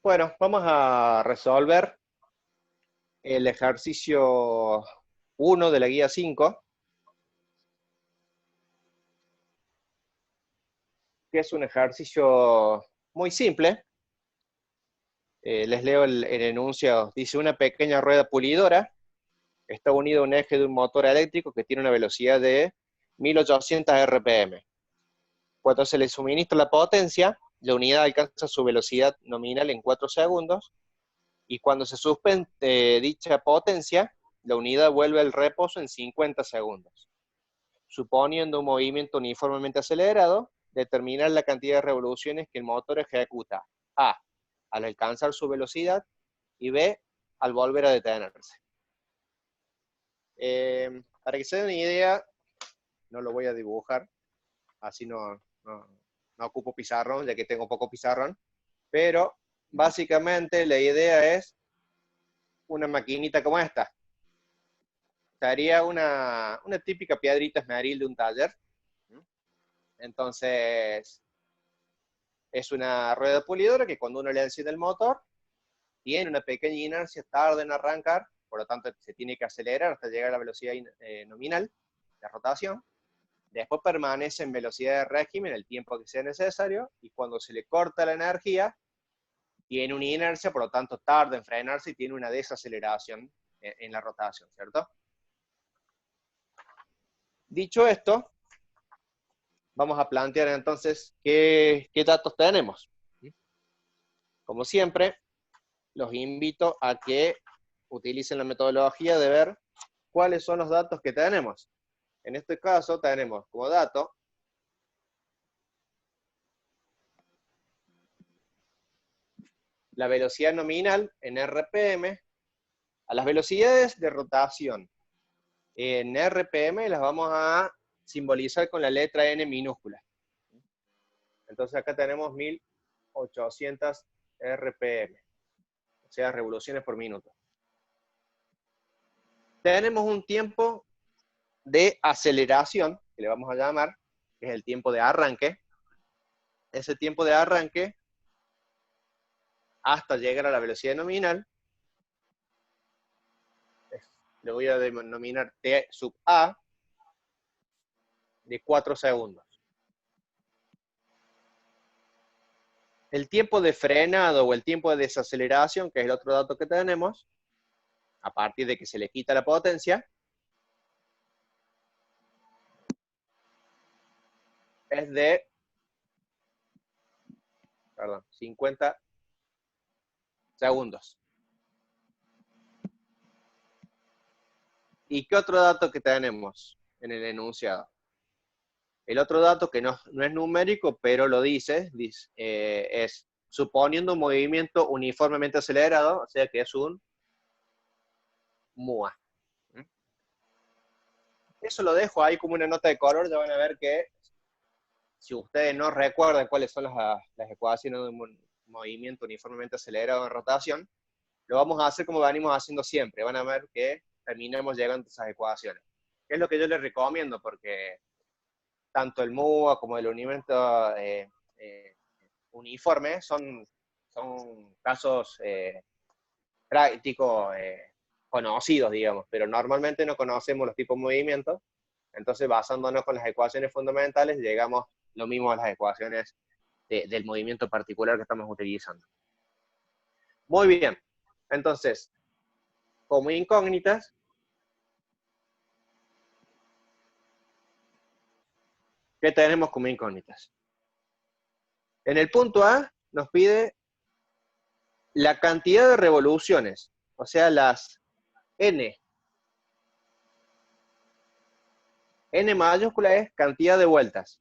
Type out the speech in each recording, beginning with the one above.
Bueno, vamos a resolver el ejercicio 1 de la guía 5, que es un ejercicio muy simple. Les leo el enunciado. Dice: una pequeña rueda pulidora está unida a un eje de un motor eléctrico que tiene una velocidad de 1800 RPM. Cuando se le suministra la potencia, la unidad alcanza su velocidad nominal en 4 segundos, y cuando se suspende dicha potencia, la unidad vuelve al reposo en 50 segundos. Suponiendo un movimiento uniformemente acelerado, determinar la cantidad de revoluciones que el motor ejecuta: A, al alcanzar su velocidad, y B, al volver a detenerse. Para que se den una idea, no lo voy a dibujar, así no ocupo pizarrón, ya que tengo poco pizarrón, pero básicamente la idea es una maquinita como esta. Sería una típica piedrita esmeril de un taller. Entonces, es una rueda pulidora que cuando uno le enciende el motor, tiene una pequeña inercia, tarda en arrancar, por lo tanto se tiene que acelerar hasta llegar a la velocidad nominal de rotación. Después permanece en velocidad de régimen el tiempo que sea necesario, y cuando se le corta la energía, tiene una inercia, por lo tanto tarda en frenarse y tiene una desaceleración en la rotación, ¿cierto? Dicho esto, vamos a plantear entonces qué datos tenemos. Como siempre, los invito a que utilicen la metodología de ver cuáles son los datos que tenemos. En este caso tenemos como dato la velocidad nominal en RPM. A las velocidades de rotación en RPM las vamos a simbolizar con la letra N minúscula. Entonces acá tenemos 1800 RPM, o sea, revoluciones por minuto. Tenemos un tiempo de aceleración, que le vamos a llamar, que es el tiempo de arranque. Ese tiempo de arranque, hasta llegar a la velocidad nominal, le voy a denominar T sub A, de 4 segundos. El tiempo de frenado o el tiempo de desaceleración, que es el otro dato que tenemos, a partir de que se le quita la potencia, es de 50 segundos. ¿Y qué otro dato que tenemos en el enunciado? El otro dato que no es numérico, pero lo dice, es suponiendo un movimiento uniformemente acelerado, o sea que es un MUA. Eso lo dejo ahí como una nota de color. Ya van a ver que si ustedes no recuerdan cuáles son las ecuaciones de un movimiento uniformemente acelerado en rotación, lo vamos a hacer como venimos haciendo siempre. Van a ver que terminamos llegando a esas ecuaciones. Que es lo que yo les recomiendo, porque tanto el MUA como el movimiento uniforme son casos prácticos conocidos, digamos, pero normalmente no conocemos los tipos de movimientos. Entonces, basándonos con las ecuaciones fundamentales, llegamos lo mismo a las ecuaciones del movimiento particular que estamos utilizando. Muy bien. Entonces, como incógnitas, ¿qué tenemos como incógnitas? En el punto A nos pide la cantidad de revoluciones, o sea, las N. N mayúscula es cantidad de vueltas.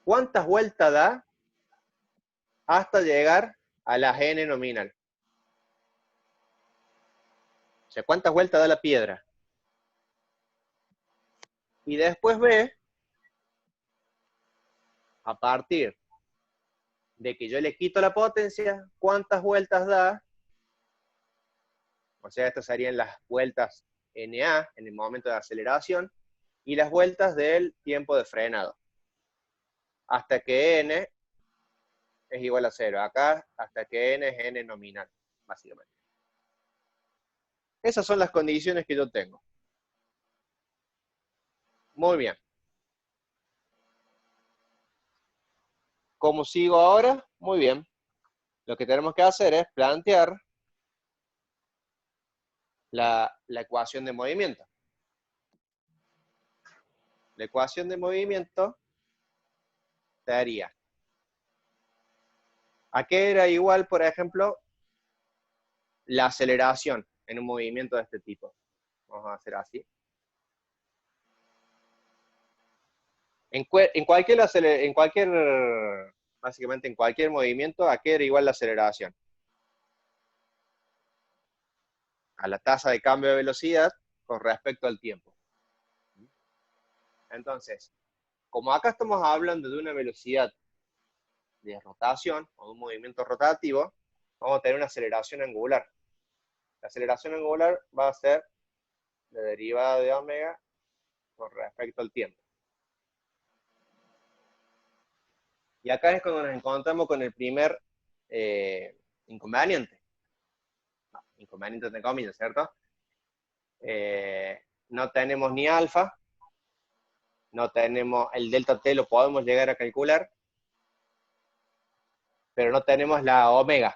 ¿Cuántas vueltas da hasta llegar a la N nominal? O sea, ¿cuántas vueltas da la piedra? Y después B, a partir de que yo le quito la potencia, ¿cuántas vueltas da? O sea, estas serían las vueltas NA en el momento de aceleración y las vueltas del tiempo de frenado. Hasta que N es igual a 0. Acá, hasta que n es n nominal, básicamente. Esas son las condiciones que yo tengo. Muy bien. ¿Cómo sigo ahora? Muy bien. Lo que tenemos que hacer es plantear la ecuación de movimiento. La ecuación de movimiento daría. ¿A qué era igual, por ejemplo, la aceleración en un movimiento de este tipo? Vamos a hacer así. Básicamente en cualquier movimiento, ¿a qué era igual la aceleración? A la tasa de cambio de velocidad con respecto al tiempo. Entonces, como acá estamos hablando de una velocidad de rotación o de un movimiento rotativo, vamos a tener una aceleración angular. La aceleración angular va a ser la derivada de omega con respecto al tiempo. Y acá es cuando nos encontramos con el primer inconveniente. No, inconveniente entre comillas, ¿cierto? No tenemos ni alfa, no tenemos el delta t, lo podemos llegar a calcular, pero no tenemos la omega.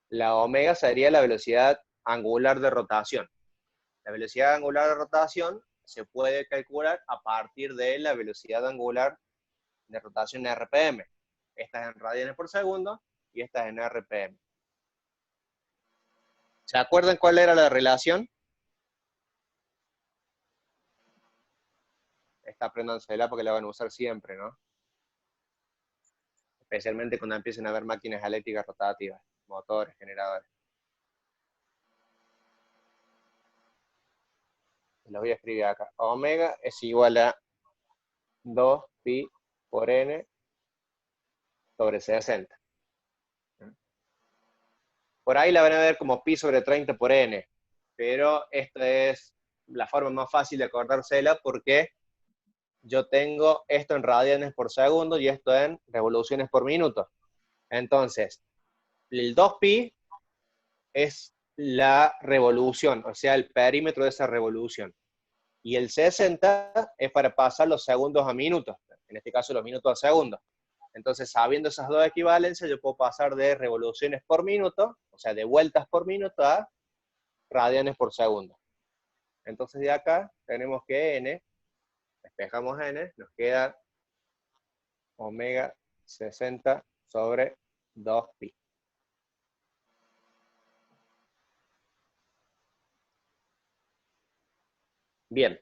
La omega sería la velocidad angular de rotación. La velocidad angular de rotación se puede calcular a partir de la velocidad angular de rotación RPM. Esta es en radianes por segundo y esta es en RPM. ¿Se acuerdan cuál era la relación? Esta apréndansela porque la van a usar siempre, ¿no? Especialmente cuando empiecen a ver máquinas eléctricas rotativas, motores, generadores. Lo voy a escribir acá. Omega es igual a 2 pi por n sobre 60. Por ahí la van a ver como pi sobre 30 por n, pero esta es la forma más fácil de acordársela porque yo tengo esto en radianes por segundo y esto en revoluciones por minuto. Entonces, el 2pi es la revolución, o sea, el perímetro de esa revolución. Y el 60 es para pasar los segundos a minutos, en este caso los minutos a segundos. Entonces, sabiendo esas dos equivalencias, yo puedo pasar de revoluciones por minuto, o sea, de vueltas por minuto, a radianes por segundo. Entonces, de acá tenemos que n, despejamos n, nos queda omega 60 sobre 2pi. Bien.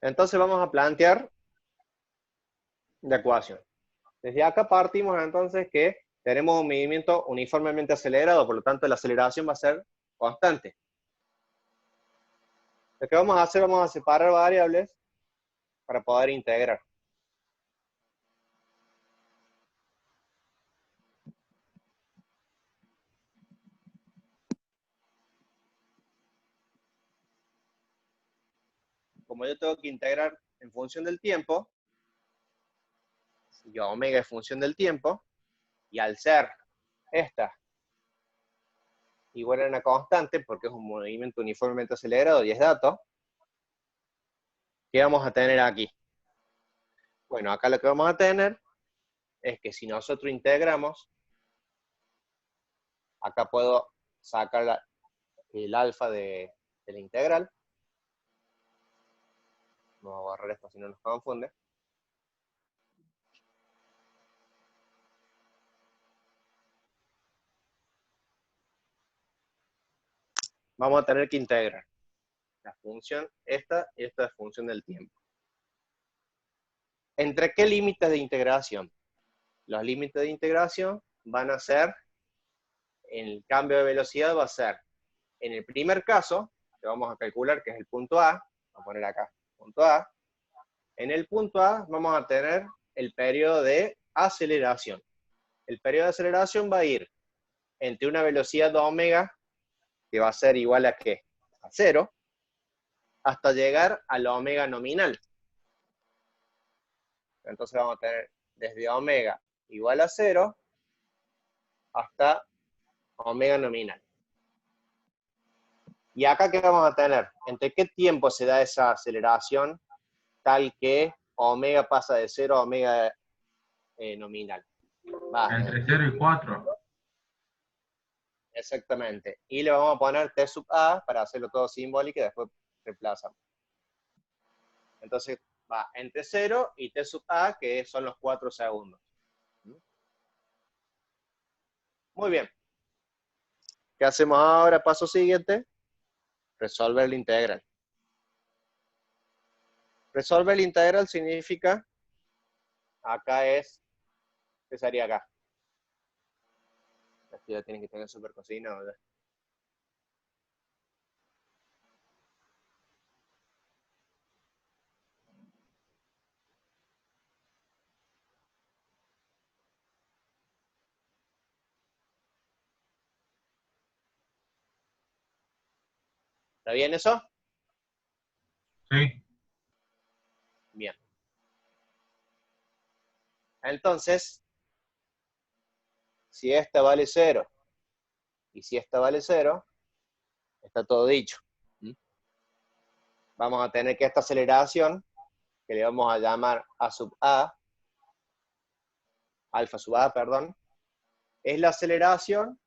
Entonces vamos a plantear la ecuación. Desde acá partimos entonces que tenemos un movimiento uniformemente acelerado, por lo tanto la aceleración va a ser constante. Lo que vamos a hacer, vamos a separar variables para poder integrar. Como yo tengo que integrar en función del tiempo, y omega es función del tiempo, y al ser esta igual a una constante, porque es un movimiento uniformemente acelerado y es dato, ¿qué vamos a tener aquí? Bueno, acá lo que vamos a tener es que si nosotros integramos, acá puedo sacar el alfa de la integral. Vamos a borrar esto si no nos confunde. Vamos a tener que integrar la función esta y esta es función del tiempo. ¿Entre qué límites de integración? Los límites de integración van a ser, en el cambio de velocidad va a ser, en el primer caso, que vamos a calcular que es el punto A, vamos a poner acá, punto A, en el punto A vamos a tener el periodo de aceleración. El periodo de aceleración va a ir entre una velocidad de omega, que va a ser igual a ¿qué? A 0, hasta llegar a la omega nominal. Entonces vamos a tener desde omega igual a 0 hasta omega nominal. ¿Y acá qué vamos a tener? ¿Entre qué tiempo se da esa aceleración tal que omega pasa de 0 a omega nominal? Entre 0 y 4. Exactamente. Y le vamos a poner t sub a para hacerlo todo simbólico y después reemplazamos. Entonces va entre 0 y t sub a, que son los 4 segundos. Muy bien. ¿Qué hacemos ahora? Paso siguiente. Resolver la integral. Resolver la integral significa, acá es, ¿qué sería acá? Esto ya tienen que tener súper cocinado, ¿verdad? ¿Está bien eso? Sí. Bien. Entonces, si esta vale 0 y si esta vale 0, está todo dicho. Vamos a tener que esta aceleración, que le vamos a llamar A sub A, alfa sub A, perdón, es la aceleración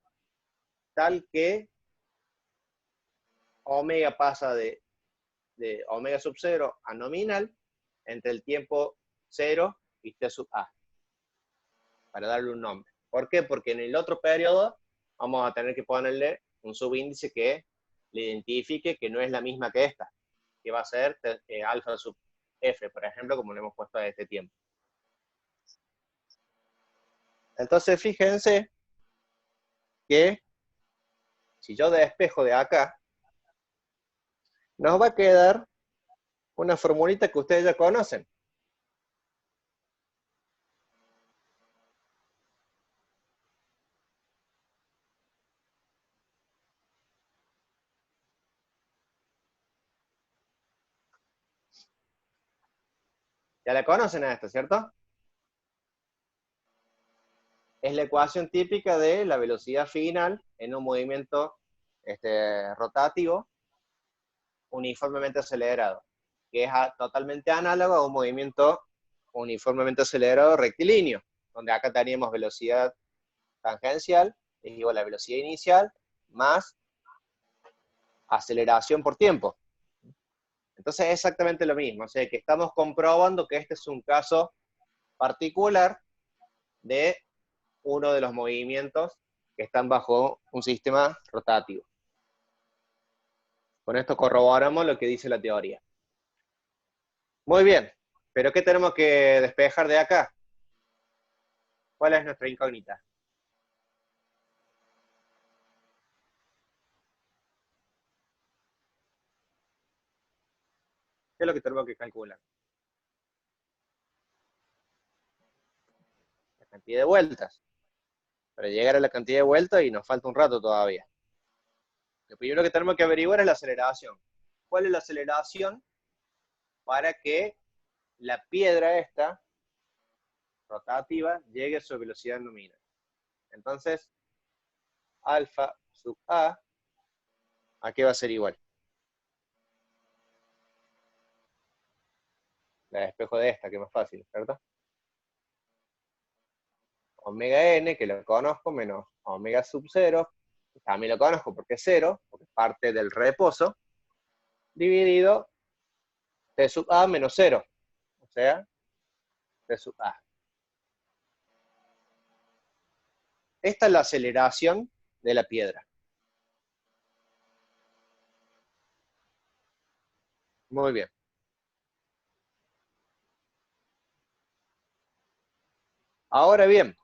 tal que omega pasa de omega sub 0 a nominal entre el tiempo 0 y t sub A, para darle un nombre. ¿Por qué? Porque en el otro periodo vamos a tener que ponerle un subíndice que le identifique que no es la misma que esta, que va a ser alfa sub f, por ejemplo, como le hemos puesto a este tiempo. Entonces, fíjense que si yo despejo de acá, nos va a quedar una formulita que ustedes ya conocen. Ya la conocen a esta, ¿cierto? Es la ecuación típica de la velocidad final en un movimiento rotativo uniformemente acelerado, que es totalmente análogo a un movimiento uniformemente acelerado rectilíneo, donde acá teníamos velocidad tangencial, es igual a la velocidad inicial, más aceleración por tiempo. Entonces es exactamente lo mismo, o sea que estamos comprobando que este es un caso particular de uno de los movimientos que están bajo un sistema rotativo. Con esto corroboramos lo que dice la teoría. Muy bien, pero ¿qué tenemos que despejar de acá? ¿Cuál es nuestra incógnita? ¿Qué es lo que tenemos que calcular? La cantidad de vueltas. Para llegar a la cantidad de vueltas y nos falta un rato todavía. Lo primero que tenemos que averiguar es la aceleración. ¿Cuál es la aceleración para que la piedra esta rotativa llegue a su velocidad nominal? Entonces, alfa sub ¿a qué va a ser igual? La despejo de esta, que es más fácil, ¿cierto? Omega n, que lo conozco, menos omega sub 0, también lo conozco porque es 0, porque es parte del reposo, dividido t sub a menos 0, o sea, t sub a. Esta es la aceleración de la piedra. Muy bien. Ahora bien,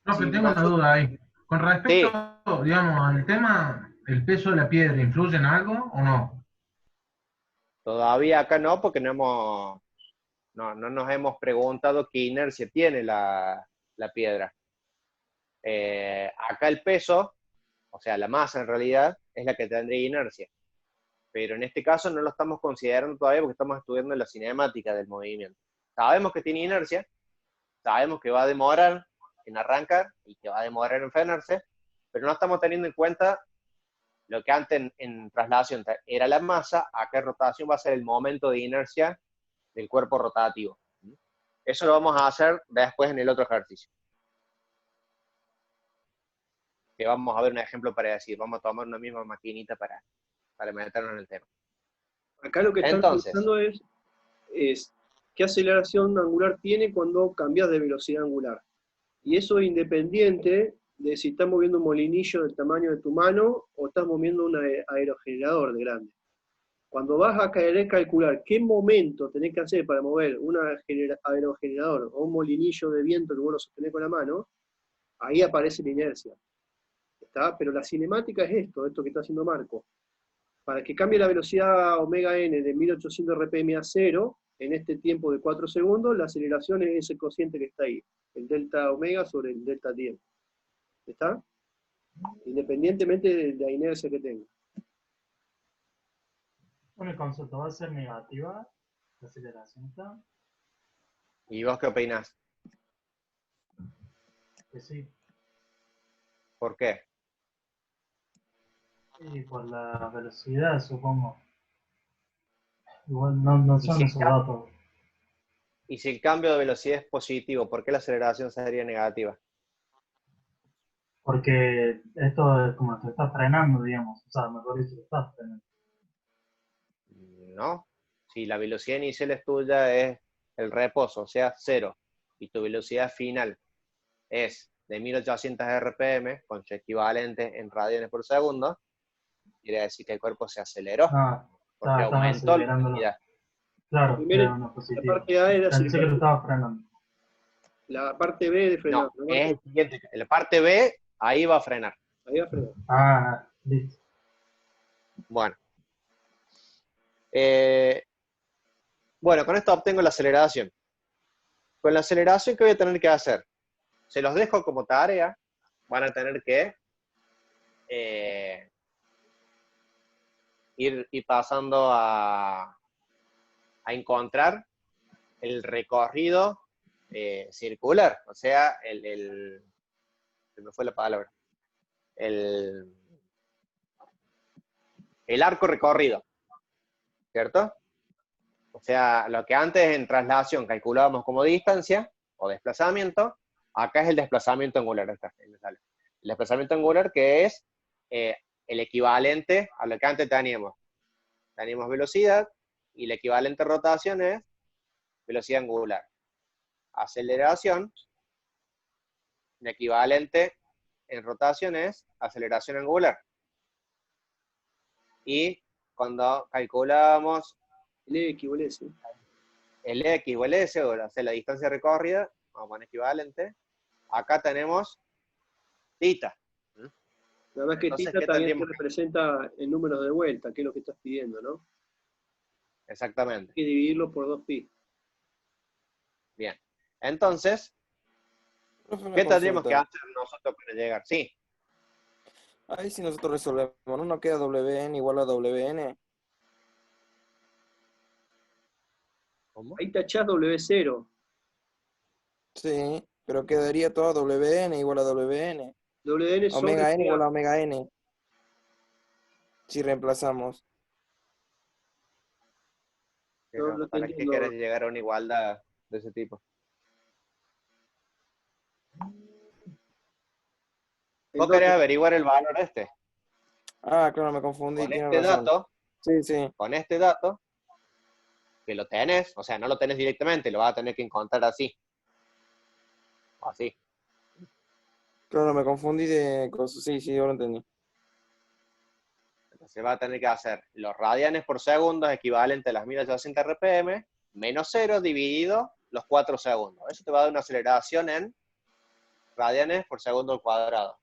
No, pero si tengo una nosotros... duda ahí. Con respecto, Sí, digamos, al tema, ¿el peso de la piedra influye en algo o no? todavía acá no, porque no nos hemos preguntado qué inercia tiene la piedra. Acá el peso, o sea, la masa en realidad, es la que tendría inercia. pero en este caso no lo estamos considerando todavía porque estamos estudiando la cinemática del movimiento. Sabemos que tiene inercia, sabemos que va a demorar en arrancar y que va a demorar en frenarse, pero no estamos teniendo en cuenta lo que antes en traslación era la masa, acá en rotación va a ser el momento de inercia del cuerpo rotativo. Eso lo vamos a hacer después en el otro ejercicio. Que vamos a ver un ejemplo para decir, vamos a tomar una misma maquinita para meternos en el tema. Acá lo que están Entonces, preguntando es qué aceleración angular tiene cuando cambias de velocidad angular. Y eso es independiente de si estás moviendo un molinillo del tamaño de tu mano o estás moviendo un aerogenerador de grande. Cuando vas a querer calcular qué momento tenés que hacer para mover un aerogenerador o un molinillo de viento que vos lo sostenés con la mano, ahí aparece la inercia. ¿Está? Pero la cinemática es esto que está haciendo Marco. Para que cambie la velocidad omega n de 1800 rpm a 0, en este tiempo de 4 segundos, la aceleración es ese cociente que está ahí, el delta omega sobre el delta tiempo. ¿Está? Independientemente de la inercia que tenga. Bueno, el concepto va a ser negativa, la aceleración está, ¿y vos qué opinás? que sí, ¿Por qué? y por la velocidad, supongo. Igual no ¿Y son si, esos datos, y si el cambio de velocidad es positivo, ¿por qué la aceleración sería negativa? porque esto es como te está frenando, digamos, o sea, mejor dicho, te está frenando. No. Si la velocidad inicial es tuya, es el reposo, o sea, 0, y tu velocidad final es de 1800 RPM, con su equivalente en radianes por segundo, quiere decir que el cuerpo se aceleró, No, porque estás aumentó la acelerándolo. velocidad. Claro, Primero, era una la positiva. parte A es la Pensé que lo aceleración, estaba frenando. la parte B de frenar. No, ¿No, es Marco? el siguiente. En la parte B, ahí va a frenar. Ahí va a frenar. Ah, listo. Bueno. Bueno, con esto obtengo la aceleración. Con la aceleración, ¿qué voy a tener que hacer? Se los dejo como tarea. Van a tener que ir pasando a encontrar el recorrido circular. O sea, se me fue la palabra. El arco recorrido. ¿Cierto? O sea, lo que antes en traslación calculábamos como distancia o desplazamiento, acá es el desplazamiento angular. El desplazamiento angular que es el equivalente a lo que antes teníamos. Teníamos velocidad y el equivalente a rotación es velocidad angular. Aceleración, el equivalente en rotación es aceleración angular. Y cuando calculamos El X o el S. el X o el S, o sea, la distancia recorrida, vamos a poner equivalente, acá tenemos θ. Nada más que Entonces, θ ¿qué también te tendríamos que hacer? representa el número de vuelta, que es lo que estás pidiendo, ¿no? Exactamente. Hay que dividirlo por 2pi. Bien. Entonces, Profe, una ¿qué tendríamos que consulta. hacer nosotros para llegar? Sí. Ahí si nosotros resolvemos, ¿no queda WN igual a WN? ¿Cómo? Ahí tachás W0. Sí, pero quedaría todo WN igual a WN. WN sobre Omega N igual PA. a omega N. Si reemplazamos. No te ¿Para qué entiendo. querés llegar a una igualdad de ese tipo? ¿Vos querés Entonces, averiguar el valor este? Ah, claro, me confundí, Con tiene este razón. dato, Sí, sí. con este dato, que lo tenés, o sea, no lo tenés directamente, lo vas a tener que encontrar así. Así. Claro, me confundí de cosas. Sí, sí, ahora entendí. Entonces va a tener que hacer los radianes por segundo equivalente a las 1800 RPM, menos 0 dividido los 4 segundos. Eso te va a dar una aceleración en radianes por segundo al cuadrado.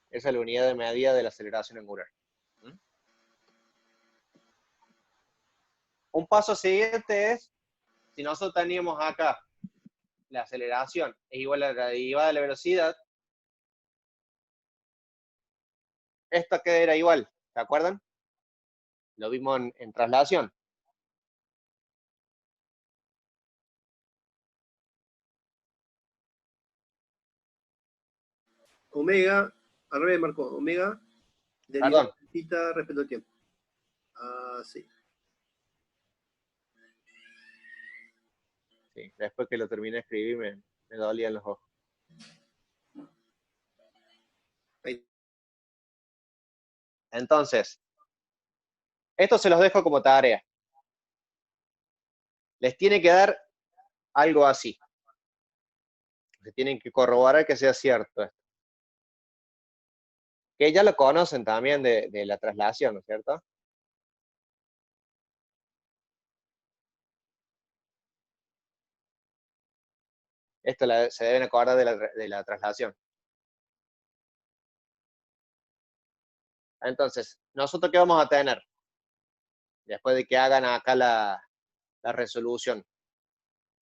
Esa es la unidad de medida de la aceleración angular. Un paso siguiente es, si nosotros teníamos acá la aceleración es igual a la derivada de la velocidad, esto acá era igual, ¿se acuerdan? Lo vimos en traslación. Omega, al revés marcó, omega, derivada Perdón. de theta respecto al tiempo. Sí. Sí, después que lo terminé de escribir me dolían los ojos. Ahí. Entonces, esto se los dejo como tarea. Les tiene que dar algo así. Se tienen que corroborar que sea cierto esto. Que ya lo conocen también de la traslación, ¿no es cierto? Esto se deben acordar de la traslación. Entonces, ¿nosotros qué vamos a tener? Después de que hagan acá la resolución.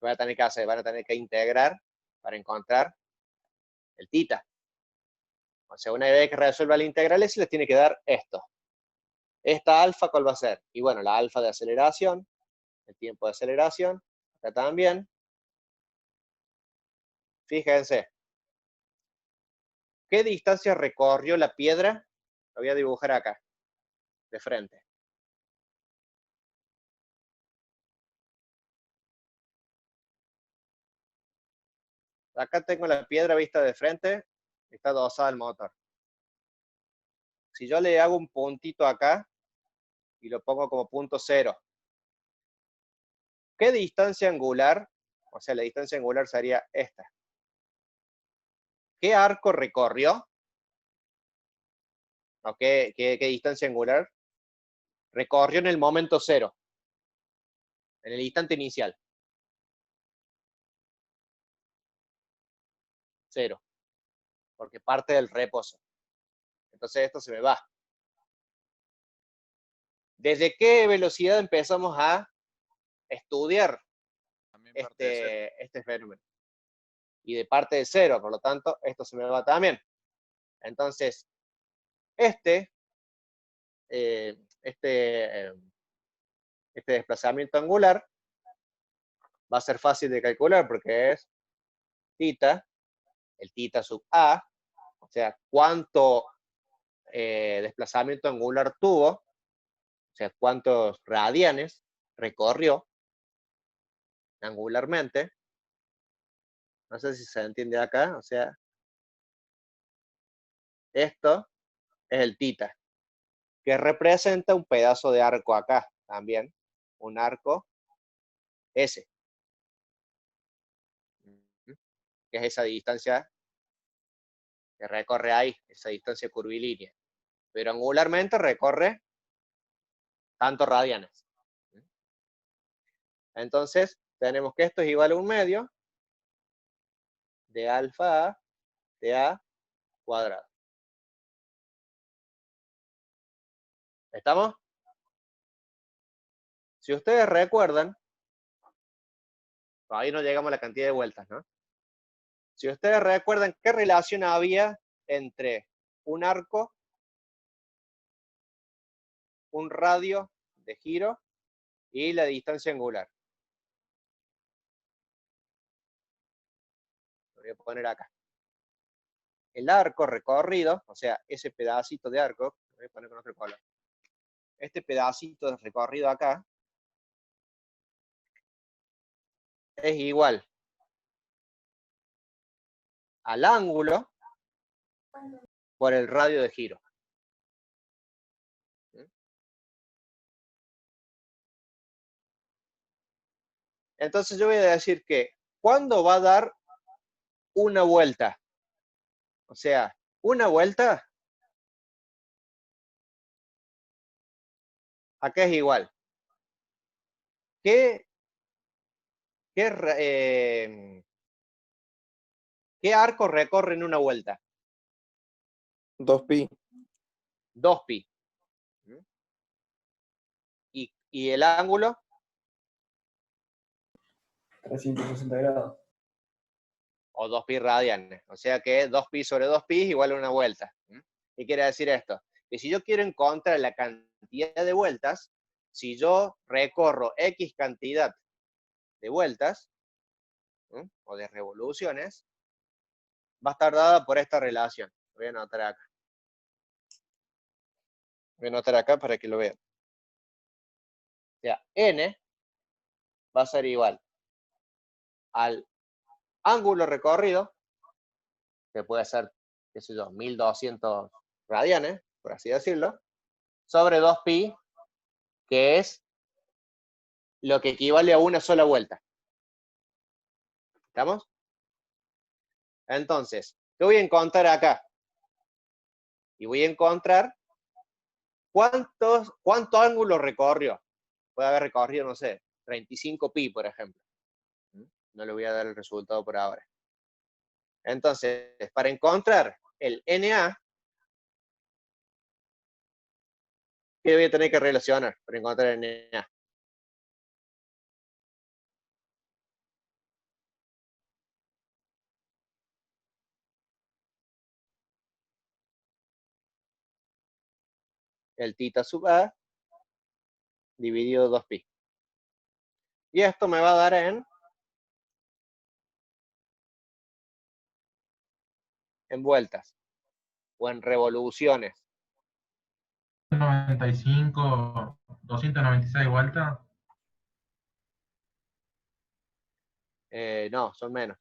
Van a tener que hacer, van a tener que integrar para encontrar el tita. O sea, una vez que resuelva la integral, se les tiene que dar esto. Esta alfa, ¿cuál va a ser? Y bueno, la alfa de aceleración, el tiempo de aceleración, acá también. Fíjense. ¿Qué distancia recorrió la piedra? Lo voy a dibujar acá, de frente. Acá tengo la piedra vista de frente, está adosada al motor. Si yo le hago un puntito acá y lo pongo como punto cero, ¿qué distancia angular? O sea, la distancia angular sería esta. ¿Qué arco recorrió? ¿O qué distancia angular? Recorrió en el momento cero, en el instante inicial. Cero, porque parte del reposo. Entonces esto se me va. ¿Desde qué velocidad empezamos a estudiar este fenómeno? Y de parte de cero, por lo tanto, esto se me va también. Entonces, este desplazamiento angular va a ser fácil de calcular porque es tita, el tita sub a, o sea, cuánto desplazamiento angular tuvo, o sea, cuántos radianes recorrió angularmente. No sé si se entiende acá, o sea, esto es el tita, que representa un pedazo de arco acá también, un arco S, que es esa distancia que recorre ahí, esa distancia curvilínea. Pero angularmente recorre tantos radianes. Entonces, tenemos que esto es igual a un medio de alfa a de a cuadrado. ¿Estamos? Si ustedes recuerdan, ahí no llegamos a la cantidad de vueltas, ¿no? Si ustedes recuerdan, ¿qué relación había entre un arco, un radio de giro y la distancia angular? Lo voy a poner acá. El arco recorrido, o sea, ese pedacito de arco, lo voy a poner con otro color. Este pedacito de recorrido acá es igual al ángulo por el radio de giro. Entonces yo voy a decir que ¿cuándo va a dar una vuelta? O sea, una vuelta acá es igual. ¿Qué arco recorre en una vuelta? 2pi. 2pi. ¿Y el ángulo? 360 grados. O 2pi radianes. O sea que 2pi sobre 2pi es igual a una vuelta. ¿Qué quiere decir esto? que si yo quiero encontrar la cantidad de vueltas, si yo recorro X cantidad de vueltas, ¿no? O de revoluciones, va a estar dada por esta relación. Voy a anotar acá. Voy a anotar acá para que lo vean. O sea, n va a ser igual al ángulo recorrido, que puede ser, qué sé yo, 1200 radianes, por así decirlo, sobre 2pi, que es lo que equivale a una sola vuelta. ¿Estamos? Entonces, ¿qué voy a encontrar acá? Y voy a encontrar cuánto ángulo recorrió. Puede haber recorrido, no sé, 35pi, por ejemplo. No le voy a dar el resultado por ahora. Entonces, para encontrar el NA, ¿qué voy a tener que relacionar para encontrar el NA? El tita sub A dividido 2pi. Y esto me va a dar en vueltas o en revoluciones. 95, 296 vueltas. No, son menos.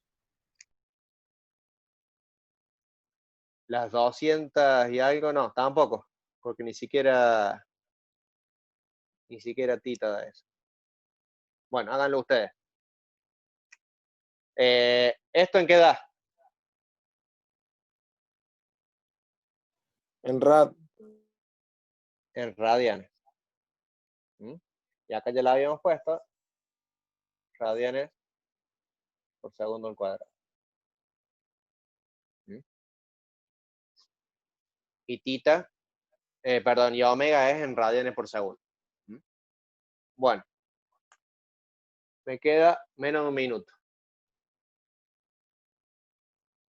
Las 200 y algo, no, tampoco. Porque ni siquiera tita da eso. Bueno, háganlo ustedes. ¿Esto en qué da? En rad. En radianes. Y acá ya la habíamos puesto. Radianes por segundo al cuadrado. Y tita, perdón, y omega es en radianes por segundo. Bueno, me queda menos de un minuto.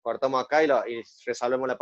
Cortamos acá y resolvemos la